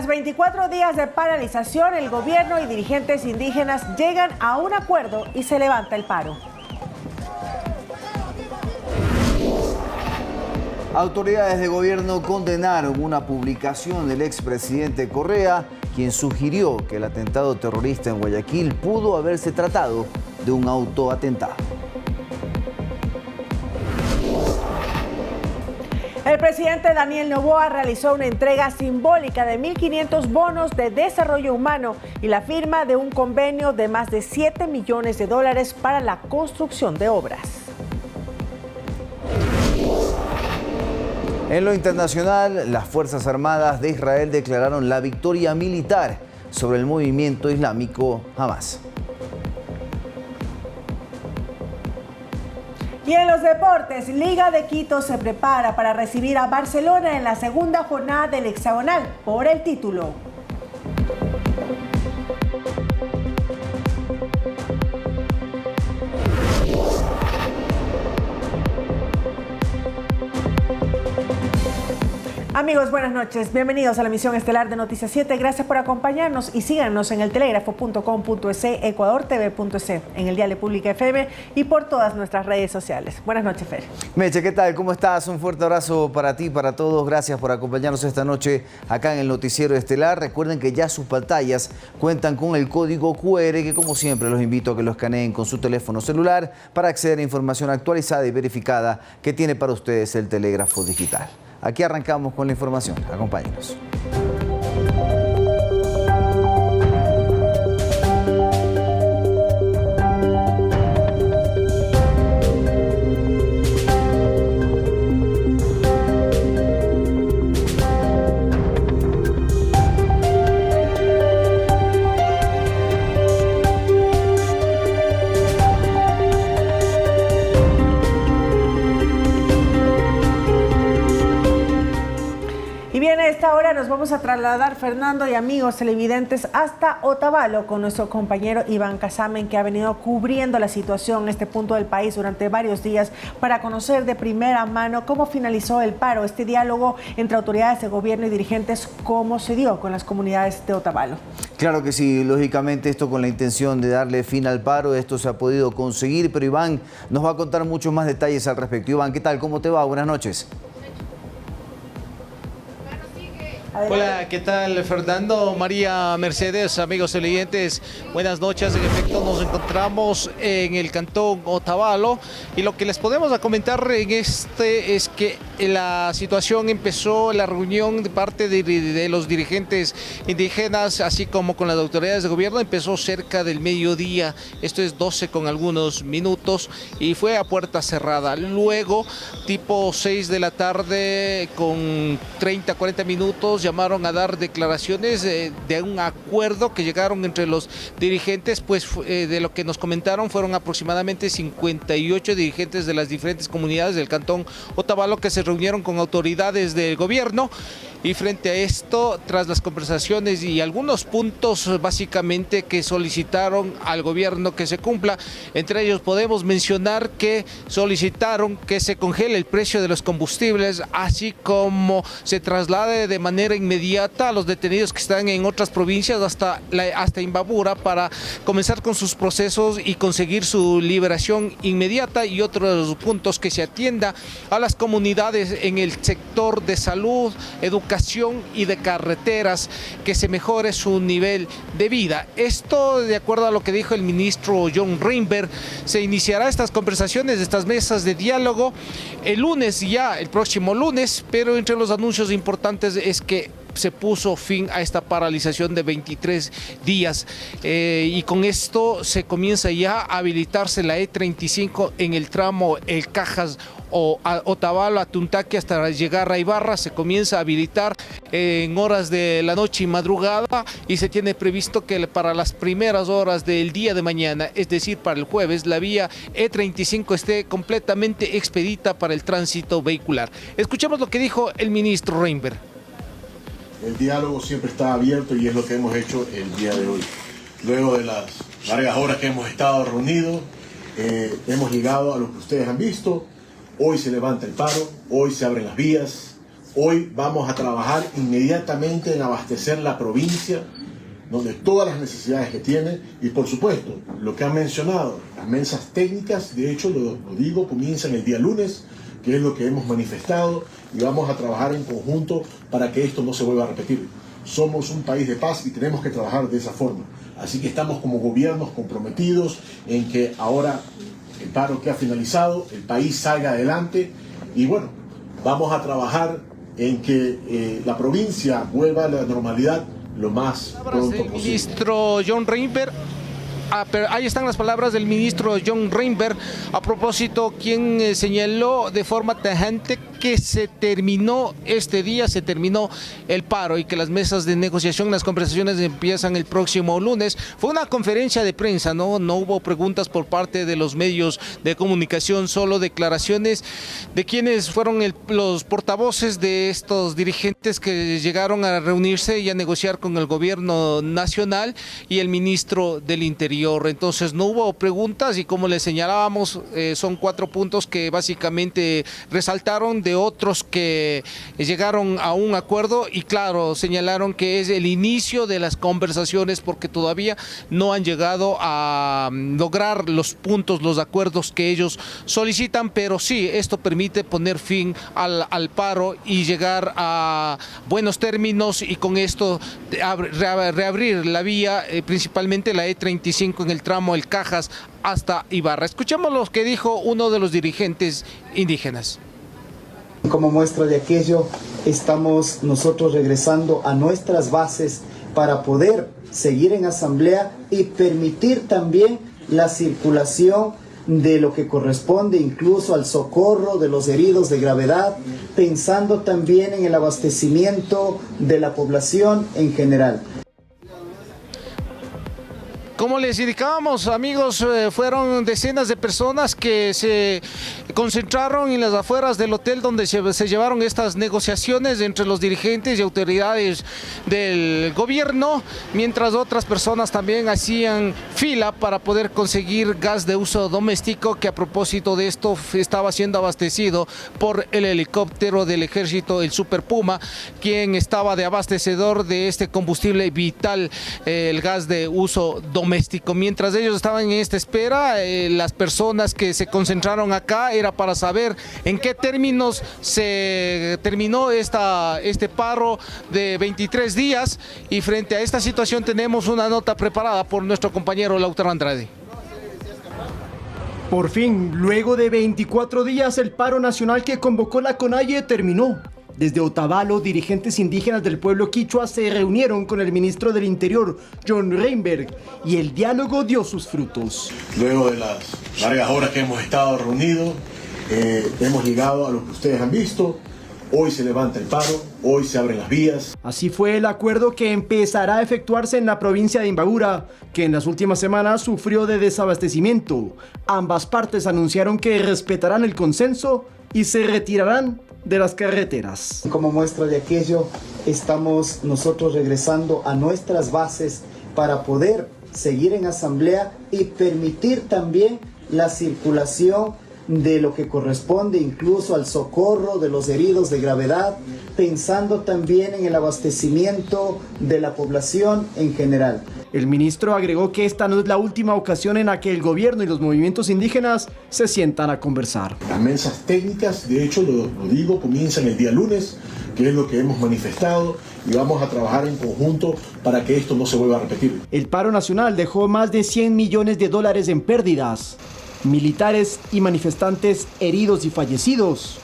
Tras 24 días de paralización, el gobierno y dirigentes indígenas llegan a un acuerdo y se levanta el paro. Autoridades de gobierno condenaron una publicación del expresidente Correa, quien sugirió que el atentado terrorista en Guayaquil pudo haberse tratado de un autoatentado. El presidente Daniel Noboa realizó una entrega simbólica de 1.500 bonos de desarrollo humano y la firma de un convenio de más de $7 millones para la construcción de obras. En lo internacional, las Fuerzas Armadas de Israel declararon la victoria militar sobre el movimiento islámico Hamas. Y en los deportes, Liga de Quito se prepara para recibir a Barcelona en la segunda jornada del hexagonal por el título. Amigos, buenas noches. Bienvenidos a la emisión estelar de Noticias 7. Gracias por acompañarnos y síganos en el telégrafo.com.es, ecuadortv.es, en el Dial de Pública FM y por todas nuestras redes sociales. Buenas noches, Fer. Meche, ¿qué tal? ¿Cómo estás? Un fuerte abrazo para ti, para todos. Gracias por acompañarnos esta noche acá en el Noticiero Estelar. Recuerden que ya sus pantallas cuentan con el código QR, que como siempre los invito a que lo escaneen con su teléfono celular para acceder a información actualizada y verificada que tiene para ustedes el telégrafo digital. Aquí arrancamos con la información. Acompáñenos. A esta hora nos vamos a trasladar, Fernando y amigos televidentes, hasta Otavalo con nuestro compañero Iván Casamen, que ha venido cubriendo la situación en este punto del país durante varios días para conocer de primera mano cómo finalizó el paro, este diálogo entre autoridades de gobierno y dirigentes, cómo se dio con las comunidades de Otavalo. Claro que sí, lógicamente esto con la intención de darle fin al paro, esto se ha podido conseguir, pero Iván nos va a contar muchos más detalles al respecto. Iván, ¿qué tal? ¿Cómo te va? Buenas noches. Hola, ¿qué tal, Fernando? María Mercedes, amigos televidentes, buenas noches. En efecto, nos encontramos en el cantón Otavalo y lo que les podemos comentar en este es que la situación empezó, la reunión de parte de los dirigentes indígenas, así como con las autoridades de gobierno, empezó cerca del mediodía, esto es 12 con algunos minutos, y fue a puerta cerrada. Luego, tipo 6 de la tarde, con 30, 40 minutos, llamaron a dar declaraciones de un acuerdo que llegaron entre los dirigentes, pues de lo que nos comentaron fueron aproximadamente 58 dirigentes de las diferentes comunidades del cantón Otavalo que se reunieron con autoridades del gobierno. Y frente a esto, tras las conversaciones y algunos puntos básicamente que solicitaron al gobierno que se cumpla, entre ellos podemos mencionar que solicitaron que se congele el precio de los combustibles, así como se traslade de manera inmediata a los detenidos que están en otras provincias hasta Imbabura para comenzar con sus procesos y conseguir su liberación inmediata, y otro de los puntos que se atienda a las comunidades en el sector de salud, educación y de carreteras, que se mejore su nivel de vida. Esto, de acuerdo a lo que dijo el ministro John Reinberg, se iniciará estas conversaciones, estas mesas de diálogo el lunes, ya el próximo lunes, pero entre los anuncios importantes es que se puso fin a esta paralización de 23 días y con esto se comienza ya a habilitarse la E35 en el tramo El Cajas o Otavalo a Tuntaque hasta llegar a Ibarra. Se comienza a habilitar en horas de la noche y madrugada, y se tiene previsto que para las primeras horas del día de mañana, es decir, para el jueves, la vía E35 esté completamente expedita para el tránsito vehicular. Escuchemos lo que dijo el ministro Reinberg. El diálogo siempre está abierto y es lo que hemos hecho el día de hoy. Luego de las largas horas que hemos estado reunidos, hemos llegado a lo que ustedes han visto. Hoy se levanta el paro, hoy se abren las vías, Hoy vamos a trabajar inmediatamente en abastecer la provincia de todas las necesidades que tiene y, por supuesto, lo que han mencionado, las mesas técnicas, de hecho, lo digo, comienzan el día lunes, que es lo que hemos manifestado, y vamos a trabajar en conjunto para que esto no se vuelva a repetir. Somos un país de paz y tenemos que trabajar de esa forma. Así que estamos como gobiernos comprometidos en que ahora el paro que ha finalizado, el país salga adelante y bueno, vamos a trabajar en que la provincia vuelva a la normalidad lo más pronto posible. Ministro John Reinberg. Ahí están las palabras del ministro John Reinberg, a propósito, quien señaló de forma tajante que se terminó este día, se terminó el paro y que las mesas de negociación, las conversaciones empiezan el próximo lunes. Fue una conferencia de prensa, no hubo preguntas por parte de los medios de comunicación, solo declaraciones de quienes fueron los portavoces de estos dirigentes que llegaron a reunirse y a negociar con el gobierno nacional y el ministro del Interior. Entonces no hubo preguntas y, como les señalábamos, son 4 puntos que básicamente resaltaron de otros que llegaron a un acuerdo y claro, señalaron que es el inicio de las conversaciones porque todavía no han llegado a lograr los puntos, los acuerdos que ellos solicitan, pero sí, esto permite poner fin al paro y llegar a buenos términos y con esto reabrir la vía, principalmente la E35 en el tramo El Cajas hasta Ibarra. Escuchemos lo que dijo uno de los dirigentes indígenas. Como muestra de aquello, estamos nosotros regresando a nuestras bases para poder seguir en asamblea y permitir también la circulación de lo que corresponde incluso al socorro de los heridos de gravedad, pensando también en el abastecimiento de la población en general. Como les indicábamos, amigos, fueron decenas de personas que se concentraron en las afueras del hotel donde se llevaron estas negociaciones entre los dirigentes y autoridades del gobierno, mientras otras personas también hacían fila para poder conseguir gas de uso doméstico, que a propósito de esto estaba siendo abastecido por el helicóptero del ejército, el Super Puma, quien estaba de abastecedor de este combustible vital, el gas de uso doméstico. Mientras ellos estaban en esta espera, las personas que se concentraron acá era para saber en qué términos se terminó este paro de 23 días y frente a esta situación tenemos una nota preparada por nuestro compañero Lautaro Andrade. Por fin, luego de 24 días, el paro nacional que convocó la CONAIE terminó. Desde Otavalo, dirigentes indígenas del pueblo quichua se reunieron con el ministro del Interior, John Reinberg, y el diálogo dio sus frutos. Luego de las largas horas que hemos estado reunidos, hemos llegado a lo que ustedes han visto. Hoy se levanta el paro, hoy se abren las vías. Así fue el acuerdo que empezará a efectuarse en la provincia de Imbabura, que en las últimas semanas sufrió de desabastecimiento. Ambas partes anunciaron que respetarán el consenso y se retirarán de las carreteras. Como muestra de aquello, estamos nosotros regresando a nuestras bases para poder seguir en asamblea y permitir también la circulación de lo que corresponde incluso al socorro de los heridos de gravedad, pensando también en el abastecimiento de la población en general. El ministro agregó que esta no es la última ocasión en la que el gobierno y los movimientos indígenas se sientan a conversar. Las mesas técnicas, de hecho, lo digo, comienzan el día lunes, que es lo que hemos manifestado, y vamos a trabajar en conjunto para que esto no se vuelva a repetir. El paro nacional dejó más de 100 millones de dólares en pérdidas, militares y manifestantes heridos y fallecidos,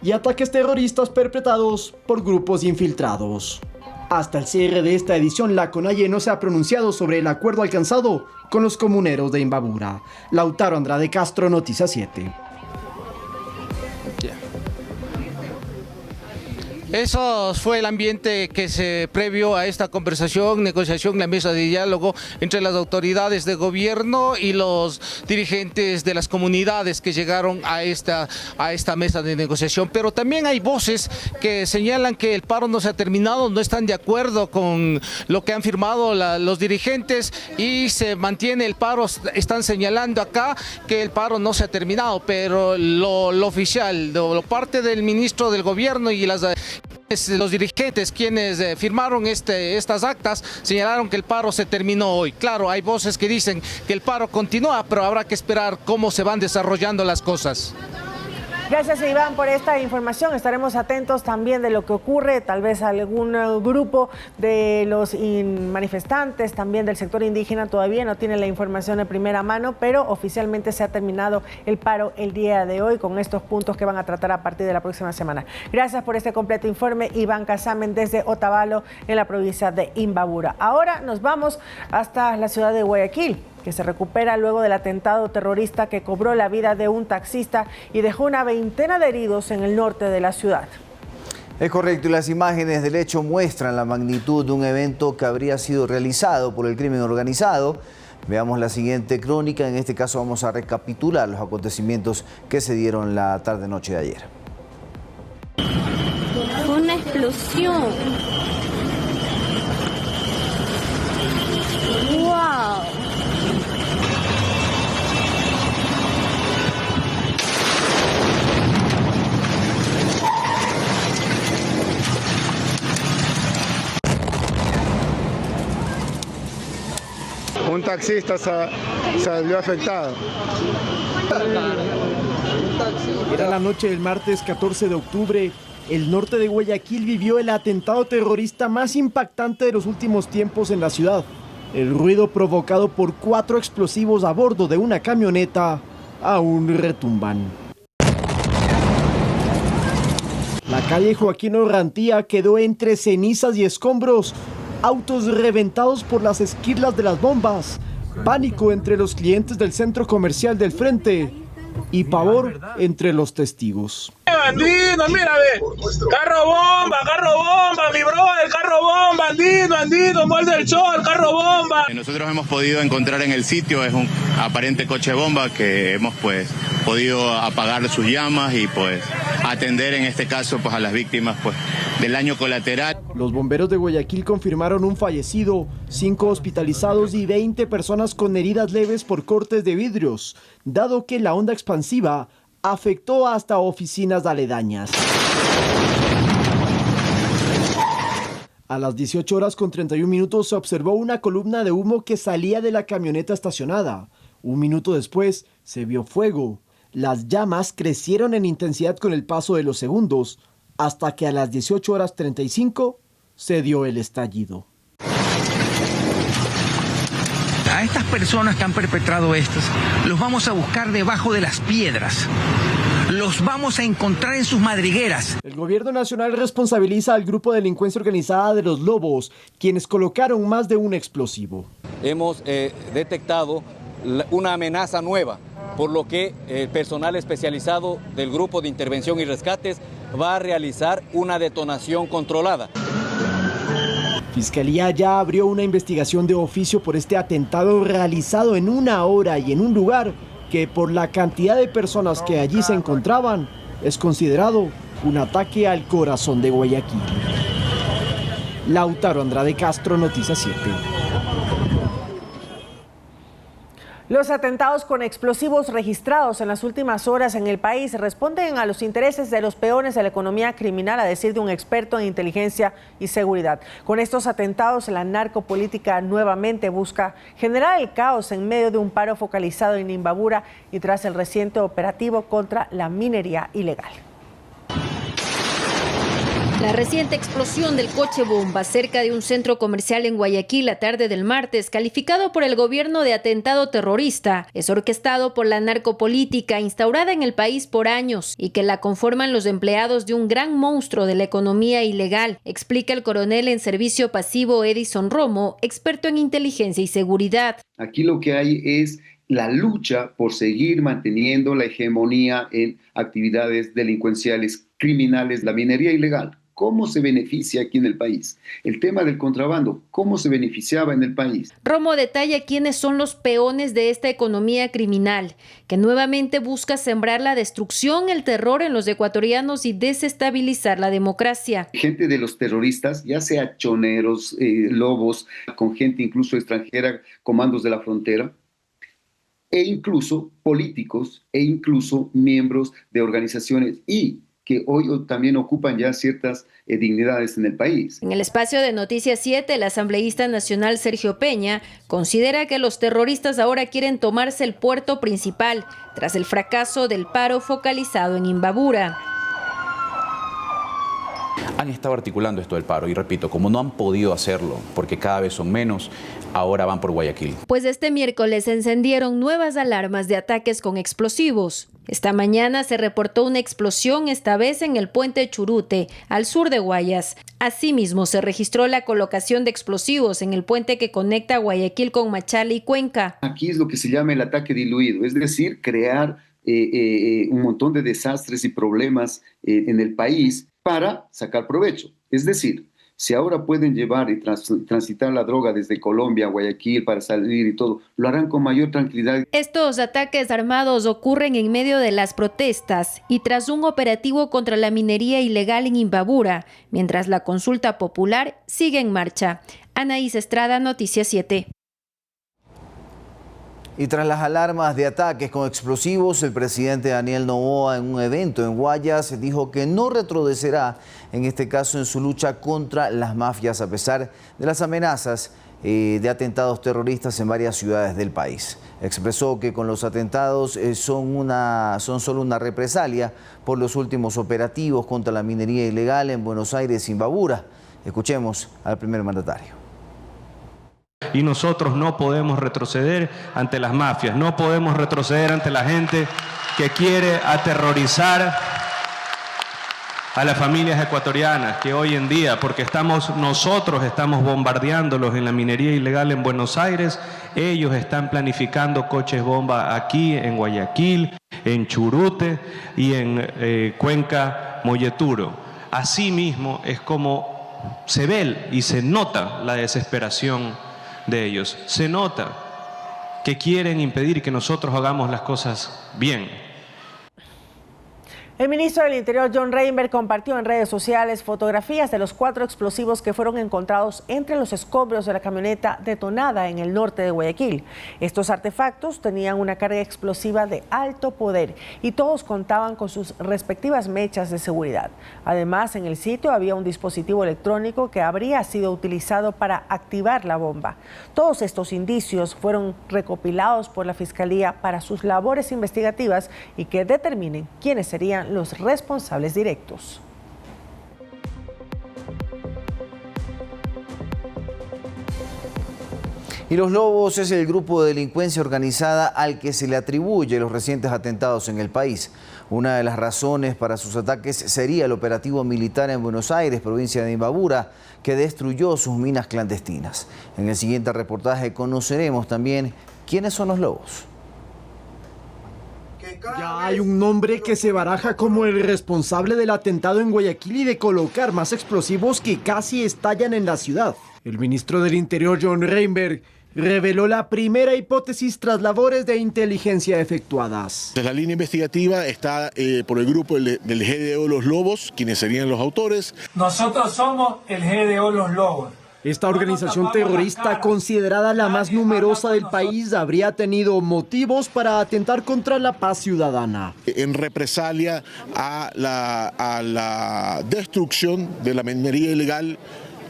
y ataques terroristas perpetrados por grupos infiltrados. Hasta el cierre de esta edición, la CONAIE no se ha pronunciado sobre el acuerdo alcanzado con los comuneros de Imbabura. Lautaro Andrade Castro, Noticias 7. Eso fue el ambiente que se previo a esta conversación, negociación, la mesa de diálogo entre las autoridades de gobierno y los dirigentes de las comunidades que llegaron a esta mesa de negociación. Pero también hay voces que señalan que el paro no se ha terminado, no están de acuerdo con lo que han firmado los dirigentes y se mantiene el paro. Están señalando acá que el paro no se ha terminado, pero lo oficial, lo parte del ministro del gobierno y las Los dirigentes quienes firmaron estas actas señalaron que el paro se terminó hoy. Claro, hay voces que dicen que el paro continúa, pero habrá que esperar cómo se van desarrollando las cosas. Gracias, Iván, por esta información. Estaremos atentos también de lo que ocurre. Tal vez algún grupo de los manifestantes, también del sector indígena, todavía no tiene la información de primera mano, pero oficialmente se ha terminado el paro el día de hoy con estos puntos que van a tratar a partir de la próxima semana. Gracias por este completo informe, Iván Casamen, desde Otavalo, en la provincia de Imbabura. Ahora nos vamos hasta la ciudad de Guayaquil, que se recupera luego del atentado terrorista que cobró la vida de un taxista y dejó una veintena de heridos en el norte de la ciudad. Es correcto, y las imágenes del hecho muestran la magnitud de un evento que habría sido realizado por el crimen organizado. Veamos la siguiente crónica. En este caso vamos a recapitular los acontecimientos que se dieron la tarde-noche de ayer. Fue una explosión. ¡Wow! Un taxista salió afectado. Era la noche del martes 14 de octubre. El norte de Guayaquil vivió el atentado terrorista más impactante de los últimos tiempos en la ciudad. El ruido provocado por 4 explosivos a bordo de una camioneta aún retumban. La calle Joaquín Orrantía quedó entre cenizas y escombros, autos reventados por las esquirlas de las bombas, pánico entre los clientes del centro comercial del frente y pavor entre los testigos. Bandido, mira, ve, carro bomba, mi brother, carro bomba, bandido, muerde el sol, carro bomba. Nosotros hemos podido encontrar en el sitio, es un aparente coche bomba que hemos podido apagar sus llamas y atender en este caso a las víctimas del daño colateral. Los bomberos de Guayaquil confirmaron un fallecido, 5 hospitalizados y 20 personas con heridas leves por cortes de vidrios, dado que la onda expansiva afectó hasta oficinas aledañas. A las 18:31 se observó una columna de humo que salía de la camioneta estacionada. Un minuto después se vio fuego. Las llamas crecieron en intensidad con el paso de los segundos, hasta que a las 18:35 se dio el estallido. A estas personas que han perpetrado estos, los vamos a buscar debajo de las piedras. Los vamos a encontrar en sus madrigueras. El gobierno nacional responsabiliza al grupo de delincuencia organizada de los Lobos, quienes colocaron más de un explosivo. Hemos detectado una amenaza nueva, por lo que el personal especializado del Grupo de Intervención y Rescates va a realizar una detonación controlada. Fiscalía ya abrió una investigación de oficio por este atentado realizado en una hora y en un lugar que, por la cantidad de personas que allí se encontraban, es considerado un ataque al corazón de Guayaquil. Lautaro Andrade Castro, Noticias 7. Los atentados con explosivos registrados en las últimas horas en el país responden a los intereses de los peones de la economía criminal, a decir de un experto en inteligencia y seguridad. Con estos atentados, la narcopolítica nuevamente busca generar el caos en medio de un paro focalizado en Imbabura y tras el reciente operativo contra la minería ilegal. La reciente explosión del coche bomba cerca de un centro comercial en Guayaquil la tarde del martes, calificado por el gobierno de atentado terrorista, es orquestado por la narcopolítica instaurada en el país por años y que la conforman los empleados de un gran monstruo de la economía ilegal, explica el coronel en servicio pasivo Edison Romo, experto en inteligencia y seguridad. Aquí lo que hay es la lucha por seguir manteniendo la hegemonía en actividades delincuenciales, criminales, la minería ilegal. ¿Cómo se beneficia aquí en el país? El tema del contrabando, ¿cómo se beneficiaba en el país? Romo detalla quiénes son los peones de esta economía criminal, que nuevamente busca sembrar la destrucción, el terror en los ecuatorianos y desestabilizar la democracia. Gente de los terroristas, ya sea choneros, lobos, con gente incluso extranjera, comandos de la frontera, e incluso políticos, e incluso miembros de organizaciones y que hoy también ocupan ya ciertas dignidades en el país. En el espacio de Noticias 7, el asambleísta nacional Sergio Peña considera que los terroristas ahora quieren tomarse el puerto principal tras el fracaso del paro focalizado en Imbabura. Han estado articulando esto del paro y repito, como no han podido hacerlo porque cada vez son menos, ahora van por Guayaquil. Pues este miércoles se encendieron nuevas alarmas de ataques con explosivos. Esta mañana se reportó una explosión, esta vez en el puente Churute, al sur de Guayas. Asimismo, se registró la colocación de explosivos en el puente que conecta Guayaquil con Machala y Cuenca. Aquí es lo que se llama el ataque diluido, es decir, crear un montón de desastres y problemas en el país para sacar provecho. Es decir, si ahora pueden llevar y transitar la droga desde Colombia a Guayaquil para salir y todo, lo harán con mayor tranquilidad. Estos ataques armados ocurren en medio de las protestas y tras un operativo contra la minería ilegal en Imbabura, mientras la consulta popular sigue en marcha. Anaís Estrada, Noticias 7. Y tras las alarmas de ataques con explosivos, el presidente Daniel Noboa en un evento en Guayas dijo que no retrocederá, en este caso en su lucha contra las mafias, a pesar de las amenazas de atentados terroristas en varias ciudades del país. Expresó que con los atentados son solo una represalia por los últimos operativos contra la minería ilegal en Buenos Aires y Imbabura. Escuchemos al primer mandatario. Y nosotros no podemos retroceder ante las mafias, no podemos retroceder ante la gente que quiere aterrorizar a las familias ecuatorianas, que hoy en día, porque nosotros estamos bombardeándolos en la minería ilegal en Buenos Aires, ellos están planificando coches bomba aquí en Guayaquil, en Churute y en Cuenca, Molleturo. Así mismo es como se ve y se nota la desesperación de ellos. Se nota que quieren impedir que nosotros hagamos las cosas bien. El ministro del Interior, John Reinberg, compartió en redes sociales fotografías de los 4 explosivos que fueron encontrados entre los escombros de la camioneta detonada en el norte de Guayaquil. Estos artefactos tenían una carga explosiva de alto poder y todos contaban con sus respectivas mechas de seguridad. Además, en el sitio había un dispositivo electrónico que habría sido utilizado para activar la bomba. Todos estos indicios fueron recopilados por la Fiscalía para sus labores investigativas y que determinen quiénes serían los responsables directos. Y los Lobos es el grupo de delincuencia organizada al que se le atribuye los recientes atentados en el país. Una de las razones para sus ataques sería el operativo militar en Buenos Aires, provincia de Imbabura, que destruyó sus minas clandestinas. En el siguiente reportaje conoceremos también quiénes son los Lobos. Ya hay un nombre que se baraja como el responsable del atentado en Guayaquil y de colocar más explosivos que casi estallan en la ciudad. El ministro del Interior, John Reinberg, reveló la primera hipótesis tras labores de inteligencia efectuadas. La línea investigativa está por el grupo del GDO Los Lobos, quienes serían los autores. Nosotros somos el GDO Los Lobos. Esta organización terrorista, considerada la más numerosa del país, habría tenido motivos para atentar contra la paz ciudadana. En represalia a la destrucción de la minería ilegal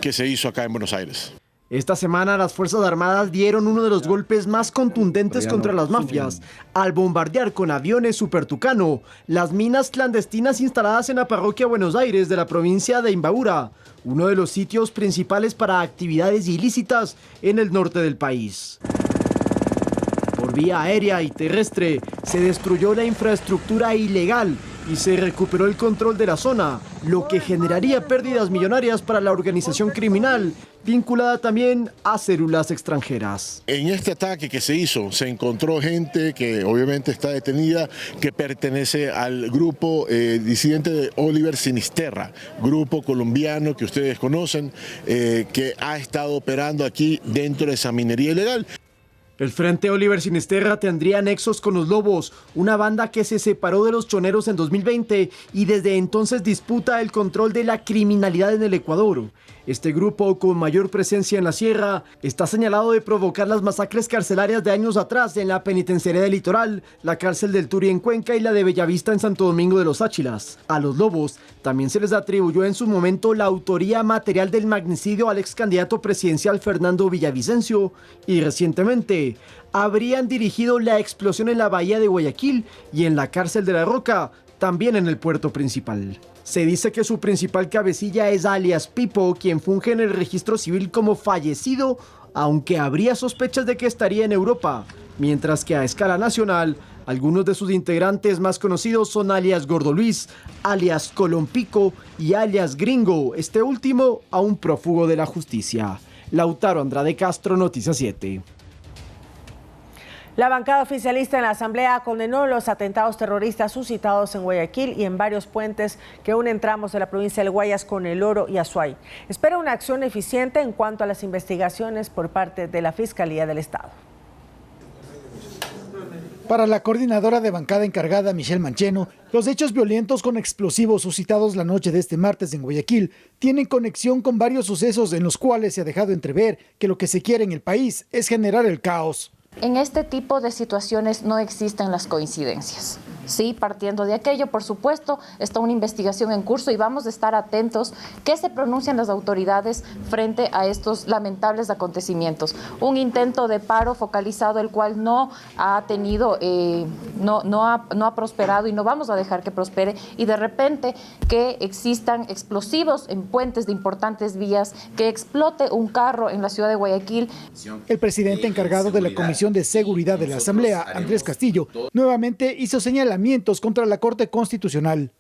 que se hizo acá en Buenos Aires. Esta semana las Fuerzas Armadas dieron uno de los golpes más contundentes contra las mafias al bombardear con aviones Super Tucano las minas clandestinas instaladas en la parroquia Buenos Aires de la provincia de Imbabura, uno de los sitios principales para actividades ilícitas en el norte del país. Por vía aérea y terrestre se destruyó la infraestructura ilegal y se recuperó el control de la zona, lo que generaría pérdidas millonarias para la organización criminal, vinculada también a células extranjeras. En este ataque que se hizo, se encontró gente que obviamente está detenida, que pertenece al grupo disidente de Oliver Sinisterra, grupo colombiano que ustedes conocen, que ha estado operando aquí dentro de esa minería ilegal. El Frente Oliver Sinisterra tendría nexos con los Lobos, una banda que se separó de los choneros en 2020 y desde entonces disputa el control de la criminalidad en el Ecuador. Este grupo, con mayor presencia en la sierra, está señalado de provocar las masacres carcelarias de años atrás en la penitenciaría del Litoral, la cárcel del Turi en Cuenca y la de Bellavista en Santo Domingo de los Áchilas. A los Lobos también se les atribuyó en su momento la autoría material del magnicidio al ex candidato presidencial Fernando Villavicencio y recientemente habrían dirigido la explosión en la bahía de Guayaquil y en la cárcel de La Roca, también en el puerto principal. Se dice que su principal cabecilla es alias Pipo, quien funge en el registro civil como fallecido, aunque habría sospechas de que estaría en Europa, mientras que a escala nacional, algunos de sus integrantes más conocidos son alias Gordo Luis, alias Colompico y alias Gringo, este último aún prófugo de la justicia. Lautaro Andrade Castro, Noticias 7. La bancada oficialista en la Asamblea condenó los atentados terroristas suscitados en Guayaquil y en varios puentes que unen tramos de la provincia del Guayas con El Oro y Azuay. Espera una acción eficiente en cuanto a las investigaciones por parte de la Fiscalía del Estado. Para la coordinadora de bancada encargada, Michelle Mancheno, los hechos violentos con explosivos suscitados la noche de este martes en Guayaquil tienen conexión con varios sucesos en los cuales se ha dejado entrever que lo que se quiere en el país es generar el caos. En este tipo de situaciones no existen las coincidencias. Sí, partiendo de aquello, por supuesto, está una investigación en curso y vamos a estar atentos que se pronuncian las autoridades frente a estos lamentables acontecimientos. Un intento de paro focalizado, el cual no ha tenido, no ha prosperado y no vamos a dejar que prospere, y de repente que existan explosivos en puentes de importantes vías, que explote un carro en la ciudad de Guayaquil. El presidente encargado de la Comisión de Seguridad de la Asamblea, Andrés Castillo, nuevamente hizo señalamientos contra la Corte Constitucional.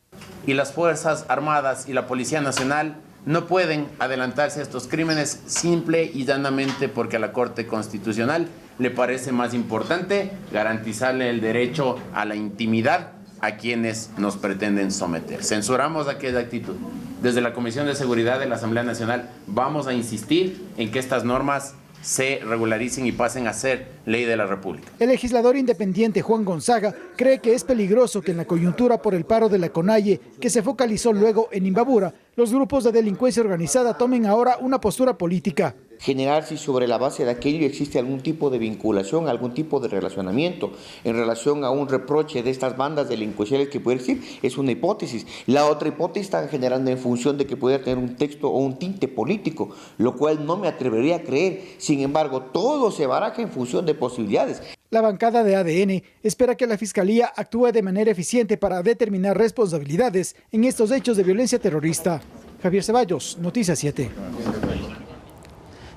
Y las Fuerzas Armadas y la Policía Nacional no pueden adelantarse a estos crímenes simple y llanamente porque a la Corte Constitucional le parece más importante garantizarle el derecho a la intimidad a quienes nos pretenden someter. Censuramos aquella actitud. Desde la Comisión de Seguridad de la Asamblea Nacional vamos a insistir en que estas normas se regularicen y pasen a ser ley de la República. El legislador independiente Juan Gonzaga cree que es peligroso que en la coyuntura por el paro de la CONAIE, que se focalizó luego en Imbabura, los grupos de delincuencia organizada tomen ahora una postura política. Generar si sobre la base de aquello existe algún tipo de vinculación, algún tipo de relacionamiento en relación a un reproche de estas bandas delincuenciales que puede decir, es una hipótesis. La otra hipótesis está generando en función de que pueda tener un texto o un tinte político, lo cual no me atrevería a creer. Sin embargo, todo se baraja en función de posibilidades. La bancada de ADN espera que la Fiscalía actúe de manera eficiente para determinar responsabilidades en estos hechos de violencia terrorista. Javier Ceballos, Noticias 7.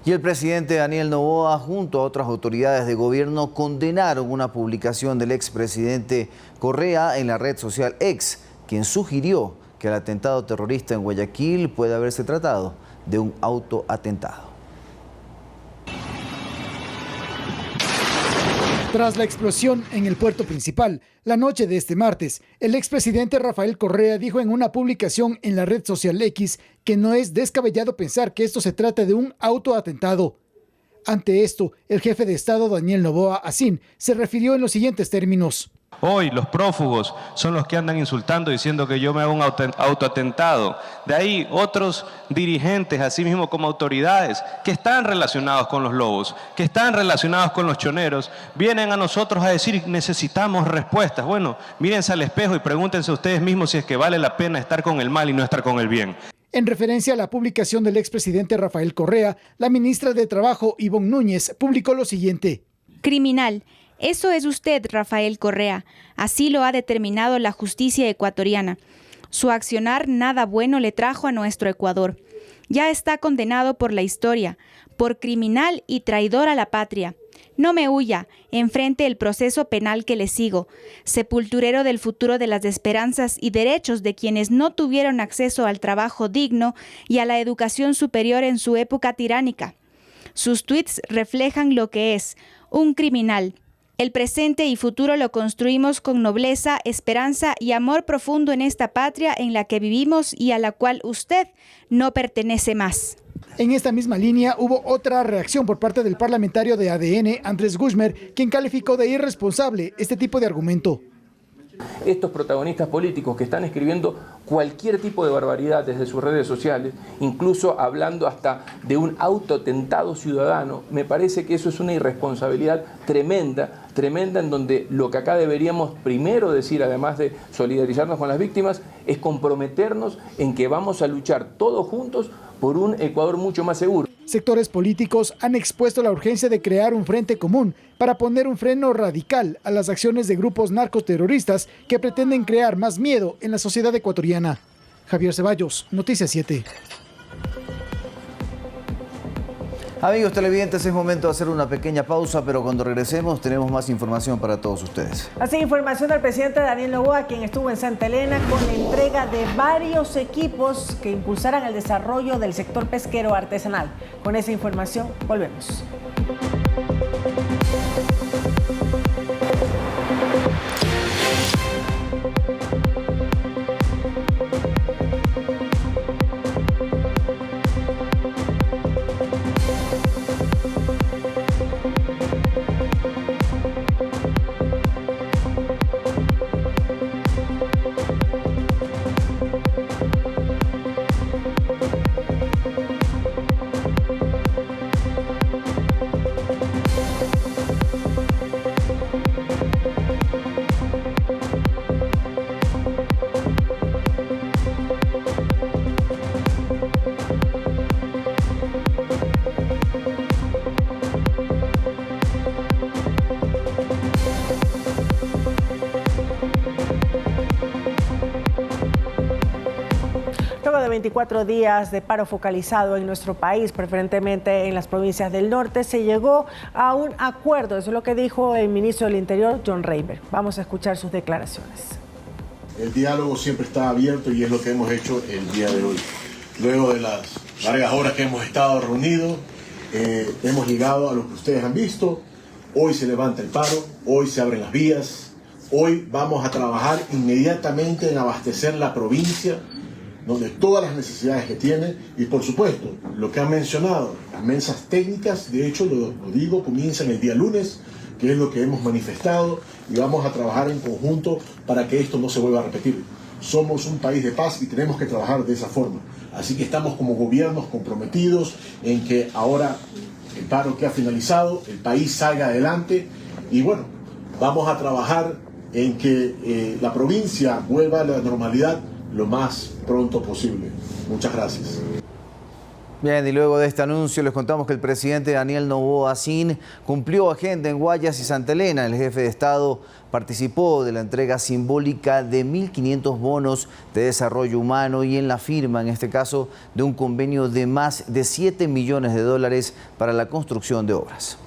Y el presidente Daniel Noboa, junto a otras autoridades de gobierno, condenaron una publicación del expresidente Correa en la red social X, quien sugirió que el atentado terrorista en Guayaquil puede haberse tratado de un autoatentado. Tras la explosión en el puerto principal, la noche de este martes, el expresidente Rafael Correa dijo en una publicación en la red social X que no es descabellado pensar que esto se trata de un autoatentado. Ante esto, el jefe de Estado, Daniel Noboa Asín, se refirió en los siguientes términos. Hoy los prófugos son los que andan insultando diciendo que yo me hago un autoatentado. De ahí otros dirigentes, así mismo como autoridades, que están relacionados con los lobos, que están relacionados con los choneros, vienen a nosotros a decir necesitamos respuestas. Bueno, mírense al espejo y pregúntense ustedes mismos si es que vale la pena estar con el mal y no estar con el bien. En referencia a la publicación del expresidente Rafael Correa, la ministra de Trabajo, Ivonne Núñez, publicó lo siguiente. Criminal. Eso es usted, Rafael Correa. Así lo ha determinado la justicia ecuatoriana. Su accionar nada bueno le trajo a nuestro Ecuador. Ya está condenado por la historia, por criminal y traidor a la patria. No me huya, enfrente el proceso penal que le sigo, sepulturero del futuro de las esperanzas y derechos de quienes no tuvieron acceso al trabajo digno y a la educación superior en su época tiránica. Sus tweets reflejan lo que es, un criminal. El presente y futuro lo construimos con nobleza, esperanza y amor profundo en esta patria en la que vivimos y a la cual usted no pertenece más. En esta misma línea hubo otra reacción por parte del parlamentario de ADN, Andrés Guzmán, quien calificó de irresponsable este tipo de argumento. Estos protagonistas políticos que están escribiendo cualquier tipo de barbaridad desde sus redes sociales, incluso hablando hasta de un autotentado ciudadano, me parece que eso es una irresponsabilidad tremenda en donde lo que acá deberíamos primero decir, además de solidarizarnos con las víctimas, es comprometernos en que vamos a luchar todos juntos por un Ecuador mucho más seguro. Sectores políticos han expuesto la urgencia de crear un frente común para poner un freno radical a las acciones de grupos narcoterroristas que pretenden crear más miedo en la sociedad ecuatoriana. Javier Ceballos, Noticias 7. Amigos televidentes, es momento de hacer una pequeña pausa, pero cuando regresemos tenemos más información para todos ustedes. Así, información del presidente Daniel Noboa, quien estuvo en Santa Elena con la entrega de varios equipos que impulsarán el desarrollo del sector pesquero artesanal. Con esa información, volvemos. Luego de 24 días de paro focalizado en nuestro país, preferentemente en las provincias del norte, se llegó a un acuerdo. Eso es lo que dijo el ministro del Interior, John Raymer. Vamos a escuchar sus declaraciones. El diálogo siempre está abierto y es lo que hemos hecho el día de hoy. Luego de las largas horas que hemos estado reunidos, hemos llegado a lo que ustedes han visto. Hoy se levanta el paro, hoy se abren las vías, hoy vamos a trabajar inmediatamente en abastecer la provincia de todas las necesidades que tiene y por supuesto lo que han mencionado, las mesas técnicas, de hecho lo digo, comienzan el día lunes, que es lo que hemos manifestado y vamos a trabajar en conjunto para que esto no se vuelva a repetir. Somos un país de paz y tenemos que trabajar de esa forma. Así que estamos como gobiernos comprometidos en que ahora el paro que ha finalizado, el país salga adelante y bueno, vamos a trabajar en que la provincia vuelva a la normalidad lo más pronto posible. Muchas gracias. Bien, y luego de este anuncio les contamos que el presidente Daniel Noboa Sin cumplió agenda en Guayas y Santa Elena. El jefe de Estado participó de la entrega simbólica de 1.500 bonos de desarrollo humano y en la firma, en este caso, de un convenio de más de 7 millones de dólares para la construcción de obras.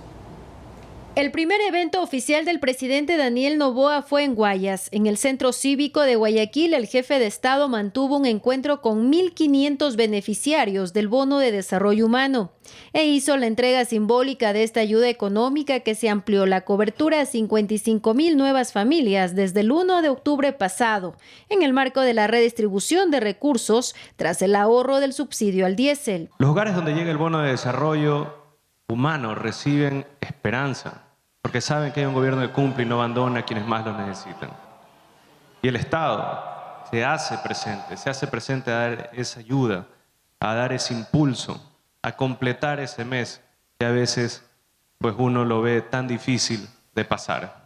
El primer evento oficial del presidente Daniel Noboa fue en Guayas. En el Centro Cívico de Guayaquil, el jefe de Estado mantuvo un encuentro con 1.500 beneficiarios del Bono de Desarrollo Humano e hizo la entrega simbólica de esta ayuda económica que se amplió la cobertura a 55.000 nuevas familias desde el 1 de octubre pasado, en el marco de la redistribución de recursos tras el ahorro del subsidio al diésel. Los hogares donde llega el Bono de Desarrollo Humano reciben esperanza, porque saben que hay un gobierno que cumple y no abandona a quienes más lo necesitan. Y el Estado se hace presente a dar esa ayuda, a dar ese impulso, a completar ese mes que a veces pues uno lo ve tan difícil de pasar.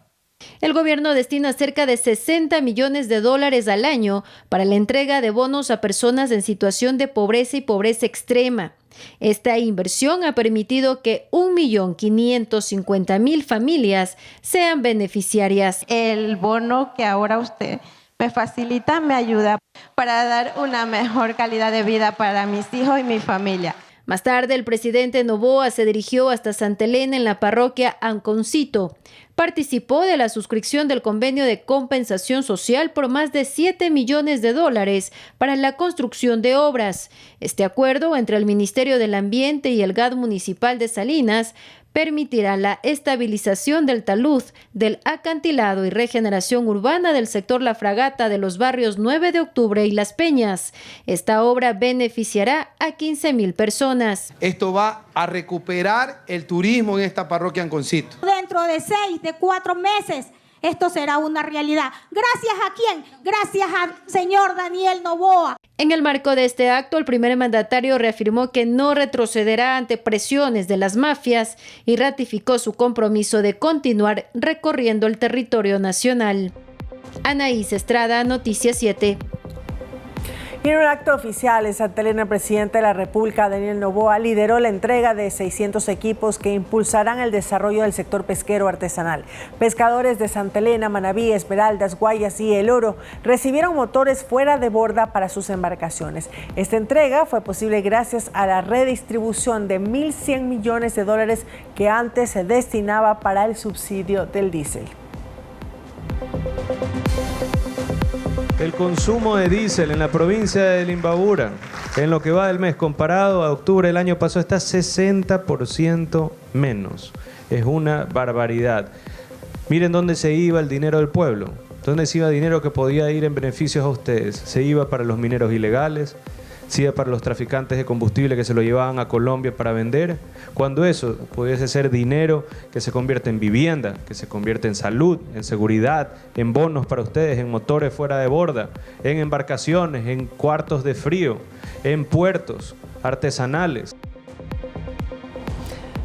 El gobierno destina cerca de 60 millones de dólares al año para la entrega de bonos a personas en situación de pobreza y pobreza extrema. Esta inversión ha permitido que 1.550.000 familias sean beneficiarias. El bono que ahora usted me facilita me ayuda para dar una mejor calidad de vida para mis hijos y mi familia. Más tarde, el presidente Noboa se dirigió hasta Santa Elena en la parroquia Anconcito. Participó de la suscripción del convenio de compensación social por más de 7 millones de dólares para la construcción de obras. Este acuerdo entre el Ministerio del Ambiente y el GAD Municipal de Salinas permitirá la estabilización del talud, del acantilado y regeneración urbana del sector La Fragata de los barrios 9 de Octubre y Las Peñas. Esta obra beneficiará a 15.000 personas. Esto va a recuperar el turismo en esta parroquia Anconcito. Dentro de 4 meses esto será una realidad. ¿Gracias a quién? Gracias al señor Daniel Noboa. En el marco de este acto, el primer mandatario reafirmó que no retrocederá ante presiones de las mafias y ratificó su compromiso de continuar recorriendo el territorio nacional. Anaís Estrada, Noticias 7. Y en un acto oficial en Santa Elena, el presidente de la República, Daniel Noboa, lideró la entrega de 600 equipos que impulsarán el desarrollo del sector pesquero artesanal. Pescadores de Santa Elena, Manabí, Esmeraldas, Guayas y El Oro recibieron motores fuera de borda para sus embarcaciones. Esta entrega fue posible gracias a la redistribución de 1.100 millones de dólares que antes se destinaba para el subsidio del diésel. El consumo de diésel en la provincia de Imbabura, en lo que va del mes comparado a octubre del año pasado, está 60% menos. Es una barbaridad. Miren dónde se iba el dinero del pueblo. ¿Dónde se iba dinero que podía ir en beneficios a ustedes? Se iba para los mineros ilegales, se iba para los traficantes de combustible que se lo llevaban a Colombia para vender, cuando eso pudiese ser dinero que se convierte en vivienda, que se convierte en salud, en seguridad, en bonos para ustedes, en motores fuera de borda, en embarcaciones, en cuartos de frío, en puertos artesanales.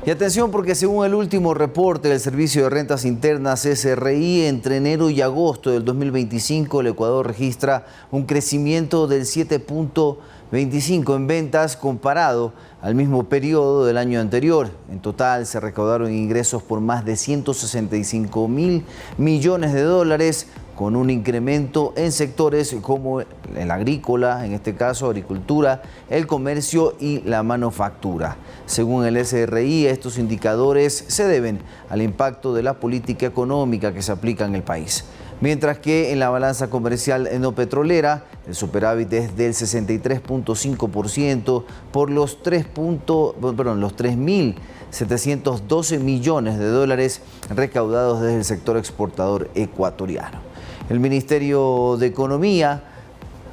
Y atención, porque según el último reporte del Servicio de Rentas Internas SRI, entre enero y agosto del 2025 el Ecuador registra un crecimiento del 7.25 en ventas comparado al mismo periodo del año anterior. En total se recaudaron ingresos por más de 165.000 millones de dólares, con un incremento en sectores como el agrícola, en este caso agricultura, el comercio y la manufactura. Según el SRI, estos indicadores se deben al impacto de la política económica que se aplica en el país. Mientras que en la balanza comercial no petrolera, el superávit es del 63.5% por los 3.712 millones de dólares recaudados desde el sector exportador ecuatoriano. El Ministerio de Economía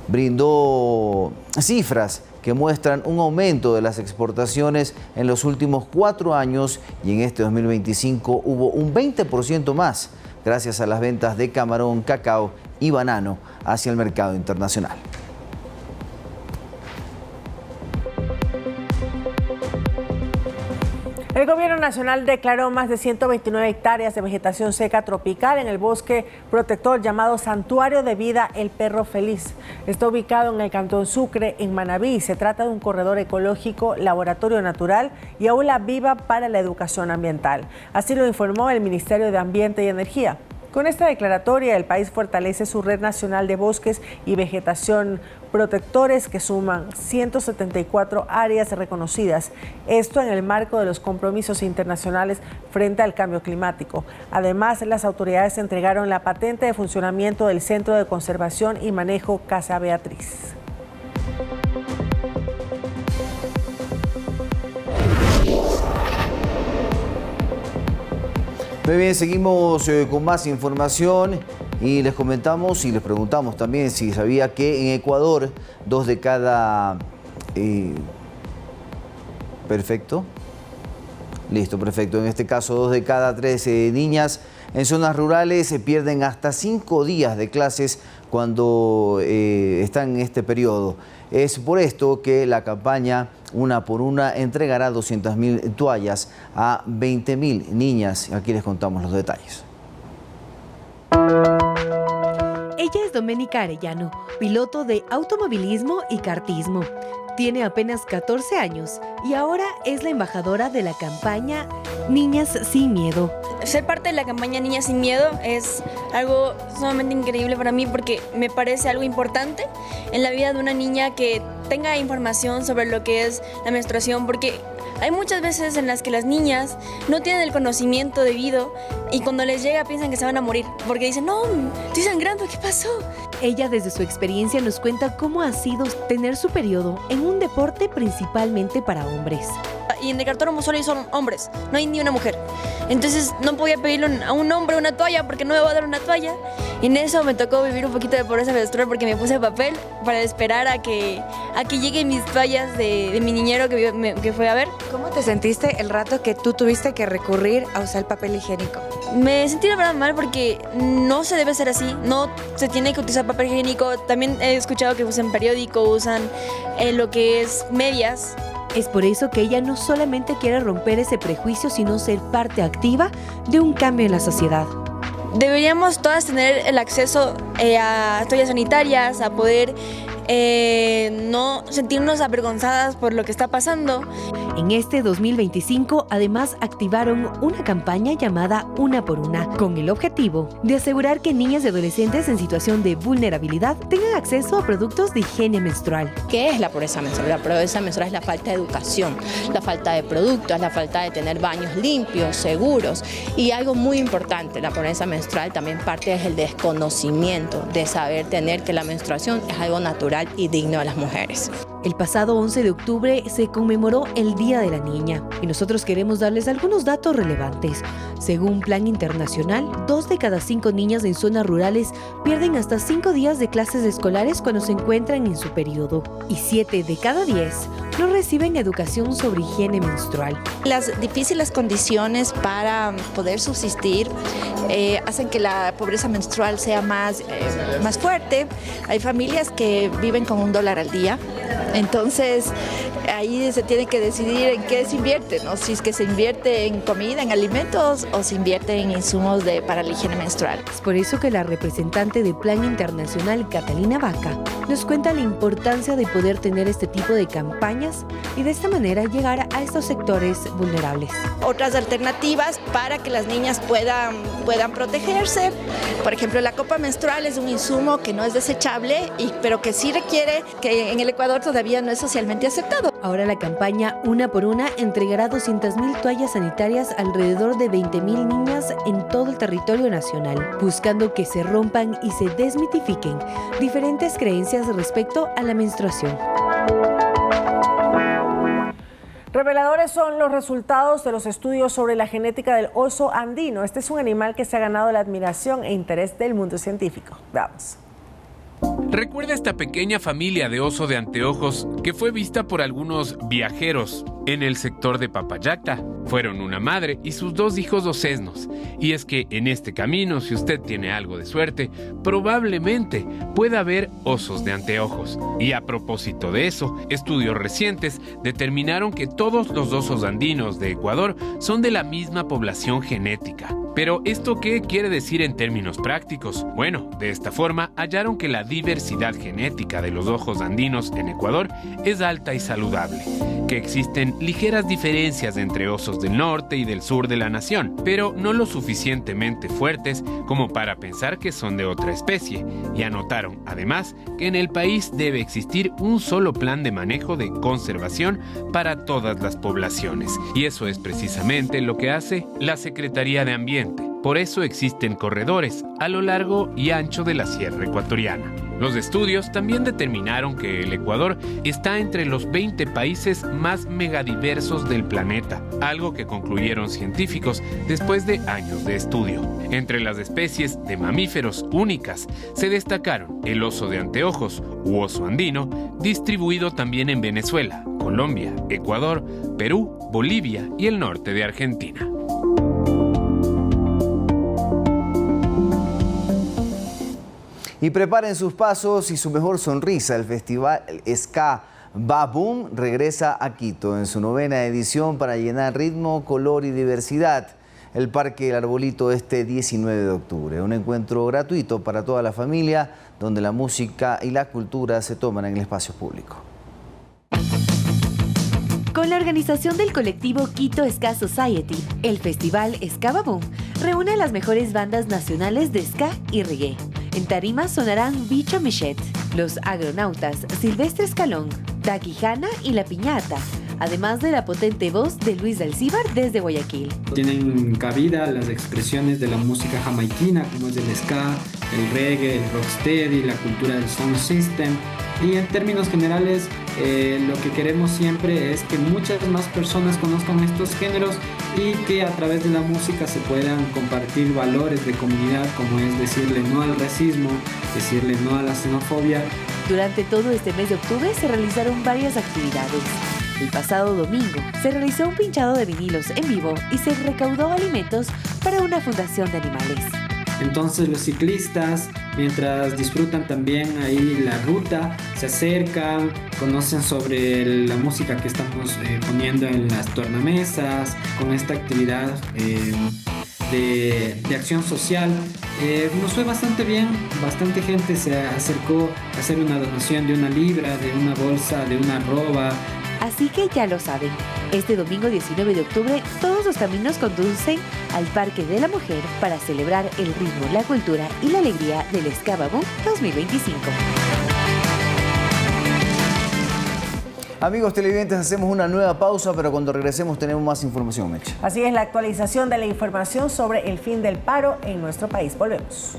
brindó cifras que muestran un aumento de las exportaciones en los últimos 4 años y en este 2025 hubo un 20% más gracias a las ventas de camarón, cacao y banano hacia el mercado internacional. El Gobierno Nacional declaró más de 129 hectáreas de vegetación seca tropical en el bosque protector llamado Santuario de Vida El Perro Feliz. Está ubicado en el Cantón Sucre, en Manabí. Se trata de un corredor ecológico, laboratorio natural y aula viva para la educación ambiental. Así lo informó el Ministerio de Ambiente y Energía. Con esta declaratoria, el país fortalece su red nacional de bosques y vegetación protectores que suman 174 áreas reconocidas. Esto en el marco de los compromisos internacionales frente al cambio climático. Además, las autoridades entregaron la patente de funcionamiento del Centro de Conservación y Manejo Casa Beatriz. Muy bien, seguimos con más información y les comentamos y les preguntamos también si sabía que en Ecuador 2 de cada... Perfecto. Listo, perfecto. En este caso 2 de cada 3 niñas en zonas rurales se pierden hasta 5 días de clases cuando están en este periodo. Es por esto que la campaña Una por Una entregará 200.000 toallas a 20.000 niñas. Aquí les contamos los detalles. Ella es Doménica Arellano, piloto de automovilismo y kartismo. Tiene apenas 14 años y ahora es la embajadora de la campaña Niñas Sin Miedo. Ser parte de la campaña Niñas Sin Miedo es algo sumamente increíble para mí porque me parece algo importante en la vida de una niña que tenga información sobre lo que es la menstruación, porque hay muchas veces en las que las niñas no tienen el conocimiento debido y cuando les llega piensan que se van a morir porque dicen, no, estoy sangrando, ¿qué pasó? Ella desde su experiencia nos cuenta cómo ha sido tener su periodo en un deporte principalmente para hombres. Y en el cartódromo solo son hombres, no hay ni una mujer. Entonces no podía pedirle a un hombre una toalla porque no me va a dar una toalla. Y en eso me tocó vivir un poquito de pobreza menstrual porque me puse papel para esperar a que lleguen mis toallas de mi niñero que fue a ver. ¿Cómo te sentiste el rato que tú tuviste que recurrir a usar el papel higiénico? Me sentí la verdad mal porque no se debe hacer así, no se tiene que utilizar papel higiénico. También he escuchado que usan periódico, usan lo que es medias. Es por eso que ella no solamente quiere romper ese prejuicio, sino ser parte activa de un cambio en la sociedad. Deberíamos todas tener el acceso a toallas sanitarias, a poder no sentirnos avergonzadas por lo que está pasando. En este 2025, además, activaron una campaña llamada Una por Una, con el objetivo de asegurar que niñas y adolescentes en situación de vulnerabilidad tengan acceso a productos de higiene menstrual. ¿Qué es la pobreza menstrual? La pobreza menstrual es la falta de educación, la falta de productos, la falta de tener baños limpios, seguros. Y algo muy importante, la pobreza menstrual también parte es el desconocimiento de saber tener que la menstruación es algo natural y digno de las mujeres. El pasado 11 de octubre se conmemoró el Día de la Niña y nosotros queremos darles algunos datos relevantes. Según Plan Internacional, 2 de cada 5 niñas en zonas rurales pierden hasta 5 días de clases escolares cuando se encuentran en su periodo y 7 de cada 10 no reciben educación sobre higiene menstrual. Las difíciles condiciones para poder subsistir hacen que la pobreza menstrual sea más fuerte. Hay familias que viven con $1 al día. Entonces, ahí se tiene que decidir en qué se invierte, ¿no? Si es que se invierte en comida, en alimentos, o se invierte en insumos para la higiene menstrual. Es por eso que la representante de Plan Internacional, Catalina Vaca, nos cuenta la importancia de poder tener este tipo de campañas y de esta manera llegar a estos sectores vulnerables. Otras alternativas para que las niñas puedan protegerse. Por ejemplo, la copa menstrual es un insumo que no es desechable, pero que sí requiere, que en el Ecuador todavía no es socialmente aceptado. Ahora la campaña Una por Una entregará 200.000 toallas sanitarias a alrededor de 20.000 niñas en todo el territorio nacional, buscando que se rompan y se desmitifiquen diferentes creencias respecto a la menstruación. Reveladores son los resultados de los estudios sobre la genética del oso andino. Este es un animal que se ha ganado la admiración e interés del mundo científico. Veamos. Recuerda esta pequeña familia de oso de anteojos que fue vista por algunos viajeros en el sector de Papayacta. Fueron una madre y sus 2 hijos ocesnos. Y es que en este camino, si usted tiene algo de suerte, probablemente pueda ver osos de anteojos. Y a propósito de eso, estudios recientes determinaron que todos los osos andinos de Ecuador son de la misma población genética. Pero ¿esto qué quiere decir en términos prácticos? Bueno, de esta forma hallaron que la diversidad genética de los ojos andinos en Ecuador es alta y saludable, que existen ligeras diferencias entre osos del norte y del sur de la nación, pero no lo suficientemente fuertes como para pensar que son de otra especie, y anotaron además que en el país debe existir un solo plan de manejo de conservación para todas las poblaciones, y eso es precisamente lo que hace la Secretaría de Ambiente. Por eso existen corredores a lo largo y ancho de la sierra ecuatoriana. Los estudios también determinaron que el Ecuador está entre los 20 países más megadiversos del planeta, algo que concluyeron científicos después de años de estudio. Entre las especies de mamíferos únicas se destacaron el oso de anteojos u oso andino, distribuido también en Venezuela, Colombia, Ecuador, Perú, Bolivia y el norte de Argentina. Y preparen sus pasos y su mejor sonrisa. El festival Ska Va Boom regresa a Quito en su 9ª edición para llenar ritmo, color y diversidad. El Parque El Arbolito este 19 de octubre. Un encuentro gratuito para toda la familia donde la música y la cultura se toman en el espacio público. Con la organización del colectivo Quito Ska Society, el festival Ska Va Boom reúne a las mejores bandas nacionales de ska y reggae. En tarima sonarán Bicho Michet, Los Agronautas, Silvestre Escalón, Taquijana y La Piñata, además de la potente voz de Luis Dalcíbar desde Guayaquil. Tienen cabida las expresiones de la música jamaiquina, como es el ska, el reggae, el rocksteady, la cultura del sound system. Y en términos generales, lo que queremos siempre es que muchas más personas conozcan estos géneros y que a través de la música se puedan compartir valores de comunidad, como es decirle no al racismo, decirle no a la xenofobia. Durante todo este mes de octubre se realizaron varias actividades. El pasado domingo se realizó un pinchado de vinilos en vivo y se recaudó alimentos para una fundación de animales. Entonces los ciclistas, mientras disfrutan también ahí la ruta, se acercan, conocen sobre la música que estamos poniendo en las tornamesas, con esta actividad de acción social. Nos fue bastante bien, bastante gente se acercó a hacer una donación de 1 libra, de una bolsa, de una arroba. Así que ya lo saben, este domingo 19 de octubre todos los caminos conducen al Parque de la Mujer para celebrar el ritmo, la cultura y la alegría del Escababú 2025. Amigos televidentes, hacemos una nueva pausa, pero cuando regresemos tenemos más información, Mecha. Así es, la actualización de la información sobre el fin del paro en nuestro país. Volvemos.